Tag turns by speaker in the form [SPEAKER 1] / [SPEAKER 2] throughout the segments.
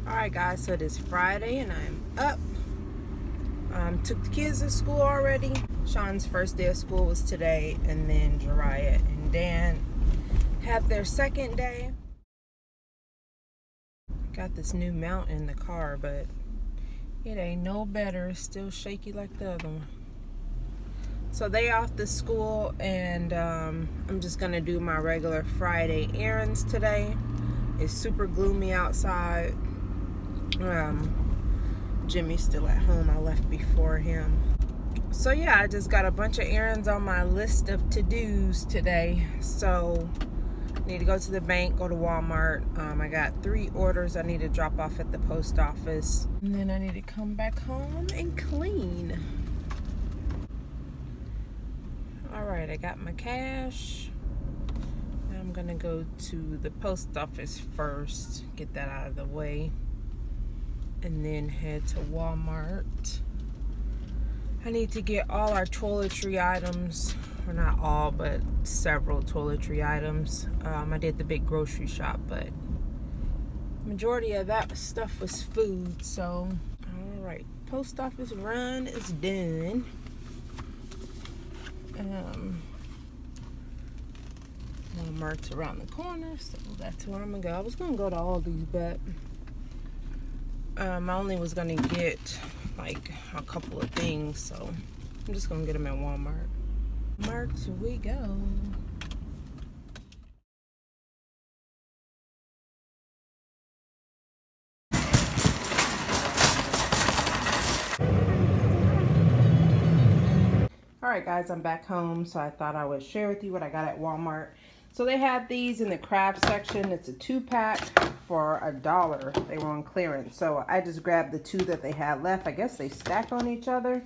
[SPEAKER 1] Alright guys, so it is Friday and I'm up. Took the kids to school already. Sean's first day of school was today, and then Jariah and Dan had their second day. Got this new mount in the car, but it ain't no better. It's still shaky like the other one. So they off to school, and I'm just gonna do my regular Friday errands today. It's super gloomy outside. Jimmy's still at home. I left before him. So yeah, I just got a bunch of errands on my list of to-dos today. So I need to go to the bank, go to Walmart. I got 3 orders I need to drop off at the post office. And then I need to come back home and clean. Alright, I got my cash. I'm gonna go to the post office first, get that out of the way, and then head to Walmart. I need to get all our toiletry items, or not all, but several toiletry items. I did the big grocery shop, but majority of that stuff was food. So alright, post office run is done. Walmart's around the corner, so that's where I'm gonna go. I was gonna go to Aldi's, but I only was gonna get like a couple of things, so I'm just gonna get them at Walmart. Walmart we go. Alright guys, I'm back home, so I thought I would share with you what I got at Walmart. So they had these in the craft section. It's a 2-pack for $1. They were on clearance. So I just grabbed the 2 that they had left. I guess they stack on each other.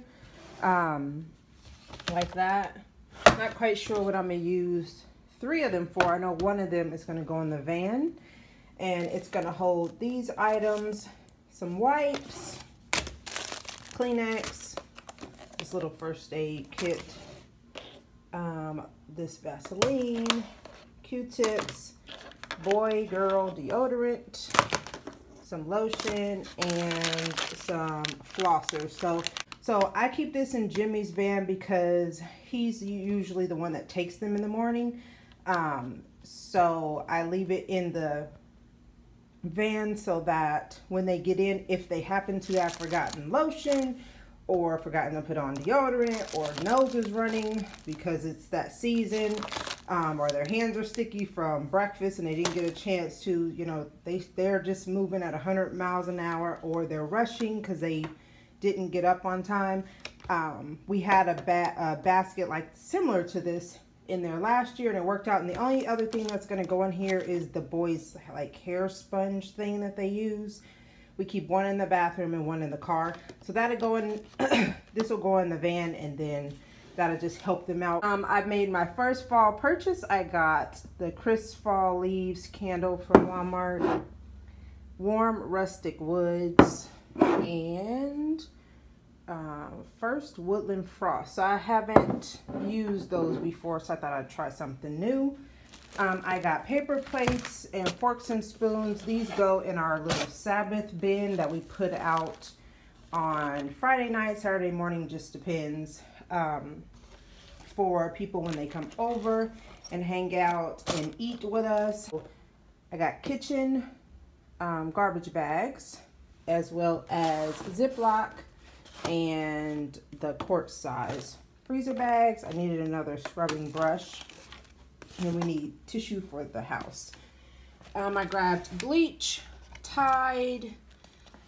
[SPEAKER 1] Like that. Not quite sure what I'm going to use 3 of them for. I know one of them is going to go in the van. And it's going to hold these items. Some wipes. Kleenex. This little first aid kit. This Vaseline. Q-tips, boy, girl deodorant, some lotion, and some flossers. So I keep this in Jimmy's van because he's usually the one that takes them in the morning. So I leave it in the van so that when they get in, if they happen to have forgotten lotion or forgotten to put on deodorant, or nose is running because it's that season, or their hands are sticky from breakfast and they didn't get a chance to, you know, they're just moving at 100 miles an hour, or they're rushing because they didn't get up on time. We had a basket like similar to this in there last year, and it worked out. And the only other thing that's going to go in here is the boys' like hair sponge thing that they use. We keep one in the bathroom and one in the car. So that'll go in, this will go in the van, and then that'll just help them out. I made my first fall purchase. I got the Crisp Fall Leaves candle from Walmart, Warm Rustic Woods, and First Woodland Frost. So I haven't used those before, so I thought I'd try something new. I got paper plates and forks and spoons. These go in our little Sabbath bin that we put out on Friday night, Saturday morning, just depends, for people when they come over and hang out and eat with us. I got kitchen garbage bags, as well as Ziploc and the quart size freezer bags. I needed another scrubbing brush. And then we need tissue for the house. I grabbed bleach, Tide,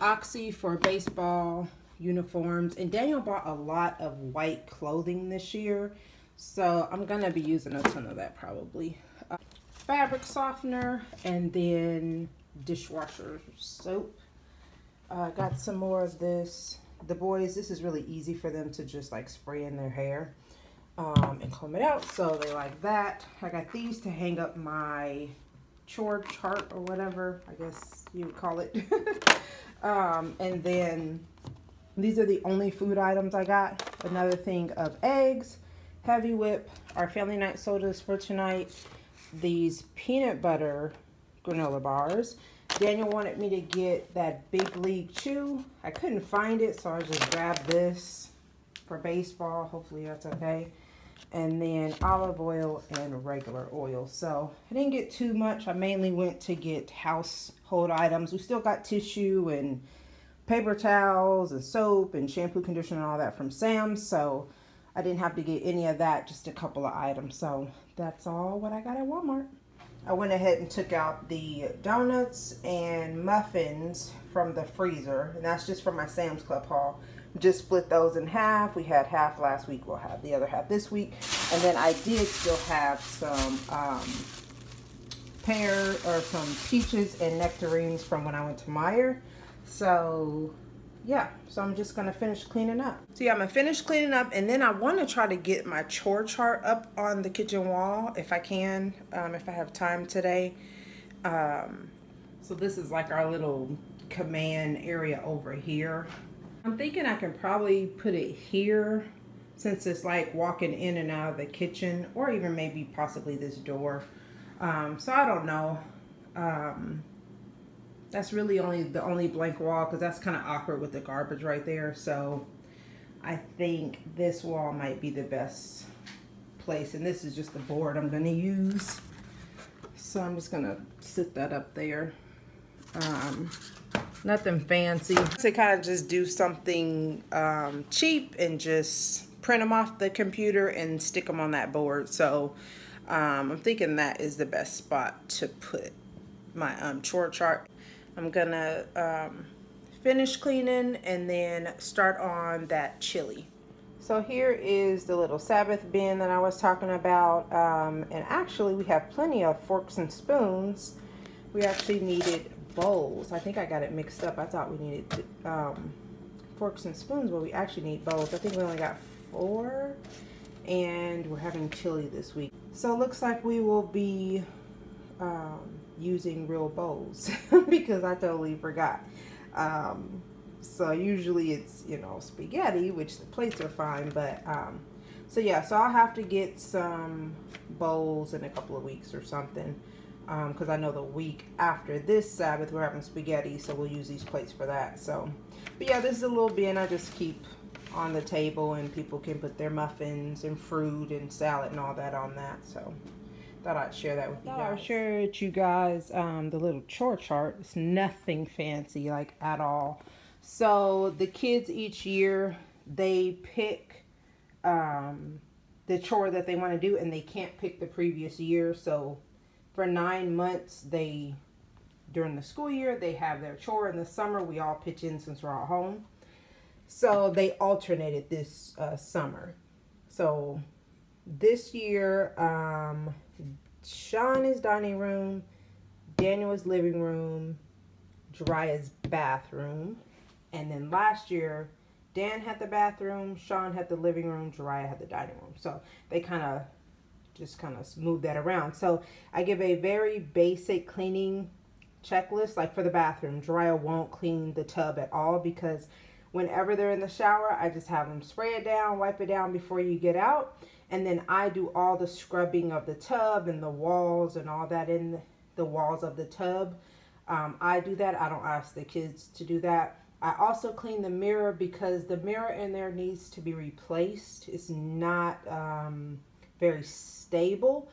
[SPEAKER 1] Oxy for baseball uniforms. And Daniel bought a lot of white clothing this year, so I'm going to be using a ton of that probably. Fabric softener, and then dishwasher soap. Got some more of this. The boys, this is really easy for them to just like spray in their hair. And comb it out, so they like that. I got these to hang up my chore chart, or whatever I guess you would call it. And then these are the only food items I got. Another thing of eggs, Heavy Whip, our family night sodas for tonight, these peanut butter granola bars, Daniel wanted me to get that Big League Chew. I couldn't find it, so I just grabbed this for baseball. Hopefully that's okay. And then olive oil and regular oil. So I didn't get too much. I mainly went to get household items. We still got tissue and paper towels and soap and shampoo, conditioner, and all that from Sam's. So I didn't have to get any of that, just a couple of items. So that's all what I got at Walmart. I went ahead and took out the donuts and muffins from the freezer. And that's just from my Sam's Club haul. Just split those in half. We had half last week. We'll have the other half this week. And then I did still have some some peaches and nectarines from when I went to Meijer. So yeah, so I'm just gonna finish cleaning up. So yeah, I'm gonna finish cleaning up, and then I want to try to get my chore chart up on the kitchen wall if I can, if I have time today. So this is like our little command area over here. I'm thinking I can probably put it here since it's like walking in and out of the kitchen, or even maybe possibly this door. So I don't know. That's really the only blank wall, because that's kind of awkward with the garbage right there. So I think this wall might be the best place, and this is just the board I'm going to use. So I'm just going to sit that up there. Nothing fancy. To kind of just do something cheap and just print them off the computer and stick them on that board. So I'm thinking that is the best spot to put my chore chart. I'm gonna finish cleaning and then start on that chili. So here is the little Sabbath bin that I was talking about, and actually we have plenty of forks and spoons. We actually needed bowls. I think I got it mixed up. I thought we needed forks and spoons, but we actually need bowls. I think we only got 4, and we're having chili this week. So it looks like we will be using real bowls because I totally forgot. So usually it's, you know, spaghetti, which the plates are fine, but so yeah, so I'll have to get some bowls in a couple of weeks or something, because I know the week after this Sabbath we're having spaghetti, so we'll use these plates for that. So, but yeah, this is a little bin I just keep on the table, and people can put their muffins and fruit and salad and all that on that. So thought I'd share that with you guys. I'll share with you guys the little chore chart. It's nothing fancy, like, at all. So the kids each year, they pick the chore that they want to do, and they can't pick the previous year. So for 9 months, during the school year, they have their chore. In the summer, we all pitch in since we're all home. So they alternated this summer. So this year, Sean is dining room, Daniel is living room, Jariah's bathroom, and then last year Dan had the bathroom, Sean had the living room, Jariah had the dining room. So they kind of moved that around. So I give a very basic cleaning checklist. Like for the bathroom, Jariah won't clean the tub at all, because whenever they're in the shower, I just have them spray it down, wipe it down before you get out. And then I do all the scrubbing of the tub and the walls and all that in the walls of the tub. I do that. I don't ask the kids to do that. I also clean the mirror, because the mirror in there needs to be replaced. It's not very stable.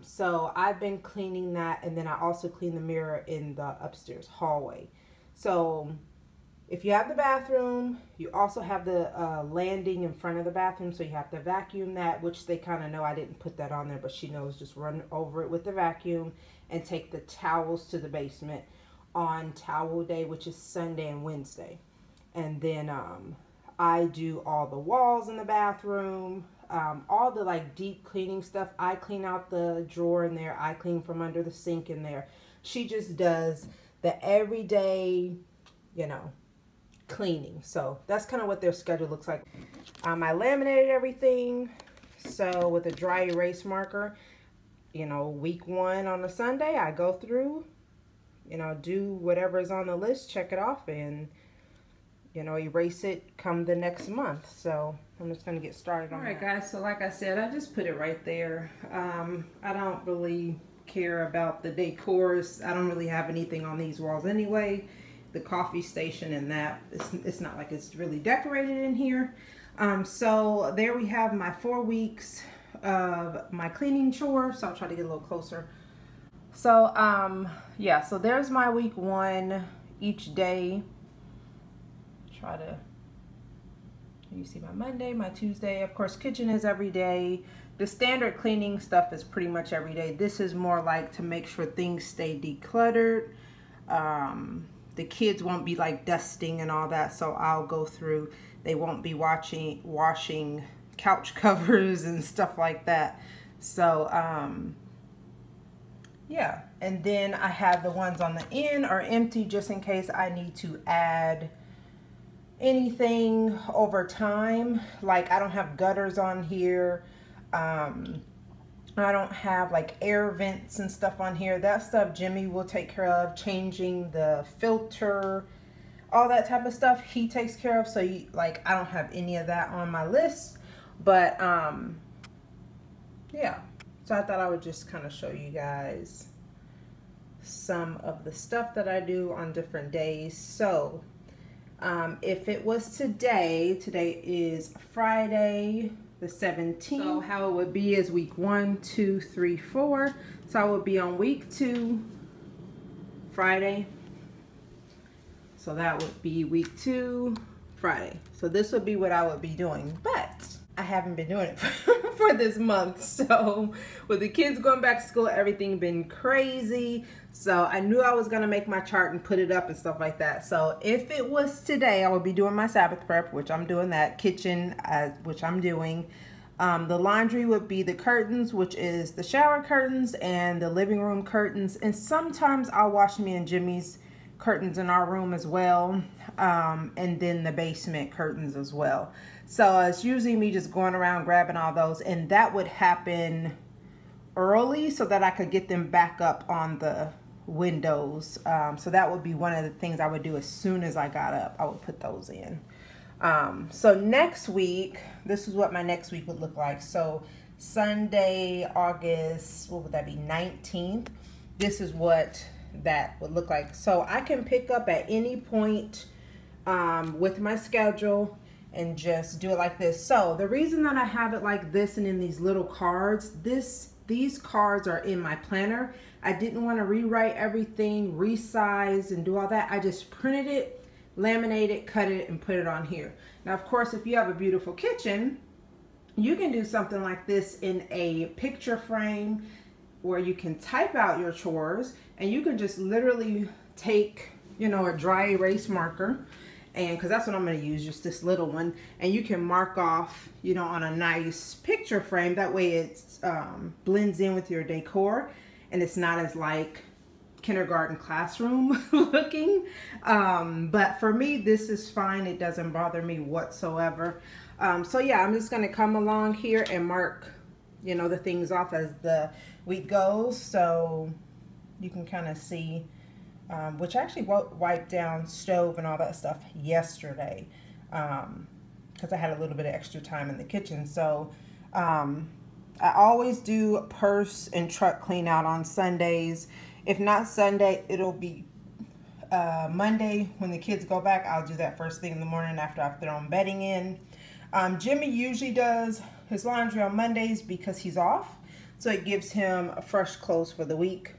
[SPEAKER 1] So I've been cleaning that. And then I also clean the mirror in the upstairs hallway. So if you have the bathroom, you also have the landing in front of the bathroom, so you have to vacuum that, which they kind of know. I didn't put that on there, but she knows. Just run over it with the vacuum and take the towels to the basement on towel day, which is Sunday and Wednesday. And then I do all the walls in the bathroom, all the like deep cleaning stuff. I clean out the drawer in there. I clean from under the sink in there. She just does the everyday, you know, cleaning. So that's kind of what their schedule looks like. I laminated everything, so with a dry erase marker, you know, week 1 on a Sunday, I go through, you know, do whatever is on the list, check it off, and, you know, erase it come the next month. So I'm just going to get started on that. All right, guys, so like I said, I just put it right there. I don't really care about the decors. I don't really have anything on these walls anyway. The coffee station and that, it's not like it's really decorated in here. So there we have my 4 weeks of my cleaning chore. So I'll try to get a little closer. So yeah, so there's my week 1 each day. Try to, you see my Monday, my Tuesday. Of course, kitchen is every day. The standard cleaning stuff is pretty much every day. This is more like to make sure things stay decluttered. The kids won't be like dusting and all that, so I'll go through. They won't be washing couch covers and stuff like that. So yeah, and then I have the ones on the end are empty just in case I need to add anything over time. Like I don't have gutters on here. I don't have like air vents and stuff on here. That stuff Jimmy will take care of, changing the filter, all that type of stuff he takes care of. So like I don't have any of that on my list, but yeah, so I thought I would just kind of show you guys some of the stuff that I do on different days. So if it was today is Friday the 17th. So how it would be is week 1, 2, 3, 4. So I would be on week 2 Friday. So that would be week 2 Friday. So this would be what I would be doing, but I haven't been doing it for this month. So with the kids going back to school, everything been crazy. So I knew I was gonna make my chart and put it up and stuff like that. So if it was today, I would be doing my Sabbath prep, which I'm doing that. Kitchen, which I'm doing. The laundry would be the curtains, which is the shower curtains and the living room curtains. And sometimes I'll wash me and Jimmy's curtains in our room as well. And then the basement curtains as well. So it's usually me just going around grabbing all those, and that would happen early so that I could get them back up on the windows. So that would be one of the things I would do as soon as I got up. I would put those in. So next week, this is what my next week would look like. So Sunday, August, what would that be, 19th? This is what that would look like. So I can pick up at any point with my schedule and just do it like this. So the reason that I have it like this and in these little cards, these cards are in my planner. I didn't want to rewrite everything, resize and do all that. I just printed it, laminated it, cut it, and put it on here. Now, of course, if you have a beautiful kitchen, you can do something like this in a picture frame where you can type out your chores, and you can just literally take, you know, a dry erase marker, and because that's what I'm going to use, just this little one, and you can mark off, you know, on a nice picture frame. That way it blends in with your decor, and it's not as like kindergarten classroom looking. But for me, this is fine. It doesn't bother me whatsoever. So yeah, I'm just going to come along here and mark, you know, the things off as the week goes, so you can kind of see. Which I actually wiped down stove and all that stuff yesterday because I had a little bit of extra time in the kitchen. So I always do purse and truck clean out on Sundays. If not Sunday, it'll be Monday when the kids go back. I'll do that first thing in the morning after I've thrown bedding in. Jimmy usually does his laundry on Mondays because he's off, so it gives him fresh clothes for the week.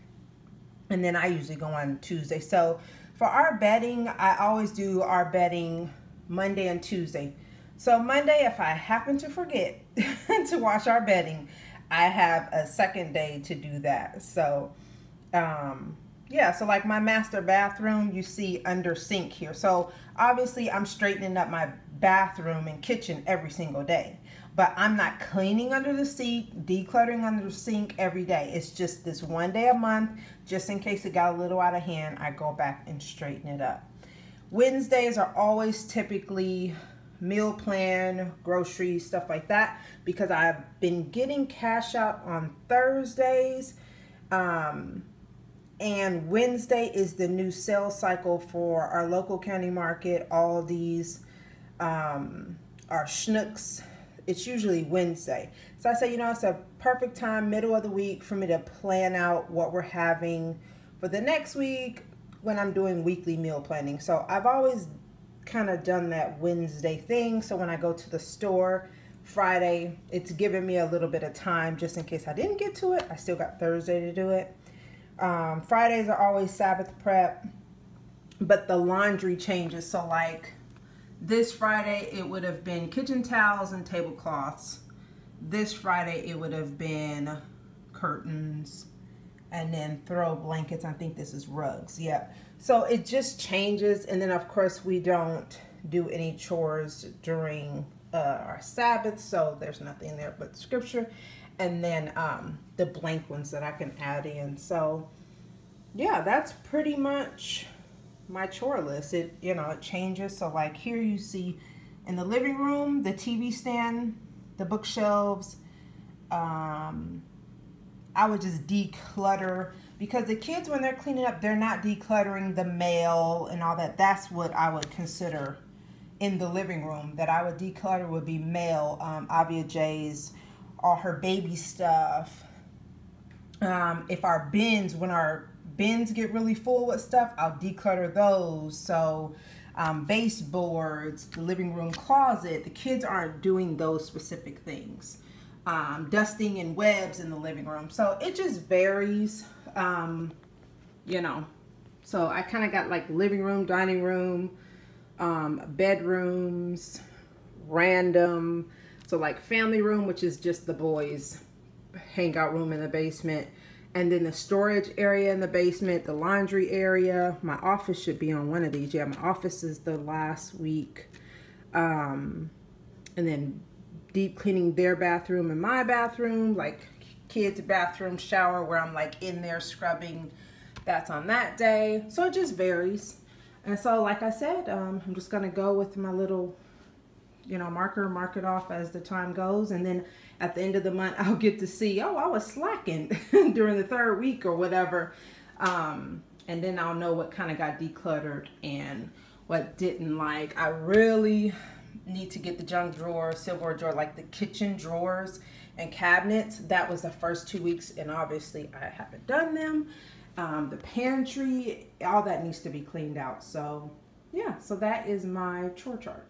[SPEAKER 1] And then I usually go on Tuesday. So for our bedding, I always do our bedding Monday and Tuesday. So Monday, if I happen to forget to wash our bedding, I have a second day to do that. So yeah, so like my master bathroom, you see under sink here. So obviously I'm straightening up my bathroom and kitchen every single day. But I'm not cleaning under the sink, decluttering under the sink every day. It's just this one day a month, just in case it got a little out of hand, I go back and straighten it up. Wednesdays are always typically meal plan, groceries, stuff like that, because I've been getting cash out on Thursdays. And Wednesday is the new sales cycle for our local county market. All these are Schnucks. it's usually Wednesday. So I say, you know, it's a perfect time, middle of the week, for me to plan out what we're having for the next week when I'm doing weekly meal planning. So I've always kind of done that Wednesday thing. So when I go to the store Friday, it's giving me a little bit of time just in case I didn't get to it. I still got Thursday to do it. Fridays are always Sabbath prep, but the laundry changes. So like this Friday, it would have been kitchen towels and tablecloths. This Friday, it would have been curtains and then throw blankets. I think this is rugs. Yeah. So it just changes. And then of course we don't do any chores during our Sabbath. So there's nothing there but scripture. And then the blank ones that I can add in. So yeah, that's pretty much my chore list. It, you know, it changes. So like here you see in the living room, the TV stand, the bookshelves, I would just declutter, because the kids, when they're cleaning up, they're not decluttering the mail and all that. That's what I would consider in the living room that I would declutter, would be mail. Avia J's, all her baby stuff. If our bins, when our bins get really full with stuff, I'll declutter those. So baseboards, the living room closet, the kids aren't doing those specific things. Dusting and webs in the living room. So it just varies, you know. So I kind of got like living room, dining room, bedrooms, random. So like family room, which is just the boys' hangout room in the basement. And then the storage area in the basement, the laundry area. My office should be on one of these. Yeah, my office is the last week. And then deep cleaning their bathroom and my bathroom, like kids' bathroom, shower, where I'm like in there scrubbing. That's on that day. So it just varies. And so like I said, I'm just going to go with my little, you know, marker, mark it off as the time goes. And then at the end of the month, I'll get to see, oh, I was slacking during the third week or whatever. And then I'll know what kind of got decluttered and what didn't. Like, I really need to get the junk drawer, silverware drawer, like the kitchen drawers and cabinets. That was the first 2 weeks, and obviously I haven't done them. The pantry, all that needs to be cleaned out. So yeah, so that is my chore chart.